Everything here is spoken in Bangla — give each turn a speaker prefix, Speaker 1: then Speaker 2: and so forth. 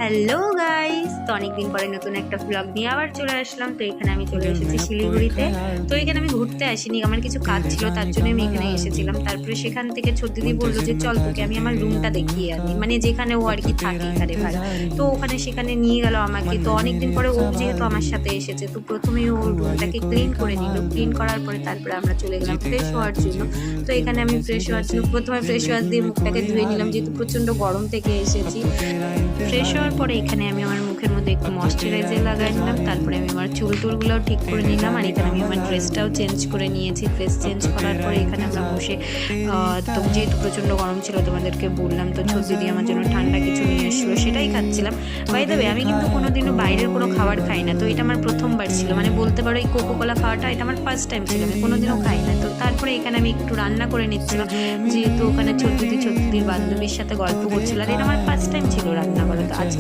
Speaker 1: হ্যালো গাইস, তো অনেকদিন পরে নতুন একটা ব্লগ নিয়ে আবার চলে আসলাম। তো এখানে আমি চলে এসেছি শিলিগুড়িতে। তো এখানে আমি ঘুরতে আসিনি, আমার কিছু কাজ ছিল, তার জন্য আমি এখানে এসেছিলাম। তারপরে সেখান থেকে ছোট দিদি বললো যে চল তোকে আমি আমার রুমটা দেখিয়ে আনি, মানে যেখানে ও আর কি থাকে এখানে ভাড়া। তো সেখানে নিয়ে গেল আমাকে। তো অনেকদিন পরে ও যেহেতু আমার সাথে এসেছে, তো প্রথমেই ও রুমটাকে ক্লিন করে নিল। ক্লিন করার পরে তারপরে আমরা চলে গেলাম ফ্রেশ হওয়ার জন্য। তো এখানে আমি ফ্রেশ হওয়ার জন্য প্রথমে ফ্রেশ ওয়াশ দিয়ে মুখটাকে ধুয়ে নিলাম, যেহেতু প্রচণ্ড গরম থেকে এসেছি। ফ্রেশ হওয়ার পরে এখানে আমি আমার মুখের মধ্যে একটু ময়শ্চারাইজার লাগাই নিলাম। তারপরে আমি আমার চুলগুলোও ঠিক করে নিলাম, আর এখানে আমি আমার ড্রেসটাও চেঞ্জ করে নিয়েছি। ড্রেস চেঞ্জ করার পরে এখানে আমরা বসে তো যেহেতু প্রচণ্ড গরম ছিল তোমাদেরকে বললাম, তো ছোট দিদি আমার জন্য ঠান্ডা কিছু নিয়ে এসেছিলো, সেটাই খাচ্ছিলাম। বাই দ্য ওয়ে, আমি কিন্তু কোনোদিনও বাইরের কোনো খাবার খাই না, তো এটা আমার প্রথমবার ছিল, মানে বলতে পারো এই কোকোকোলা খাওয়াটা এটা আমার ফার্স্ট টাইম ছিল, আমি কোনোদিনও খাই না। তো তারপরে এখানে আমি একটু রান্না করে নিচ্ছিলাম, যেহেতু ওখানে ছোট দিদির বান্ধবীর সাথে গল্প করছিল, আর এটা আমার ফার্স্ট টাইম ছিল রান্না করা। তো আজ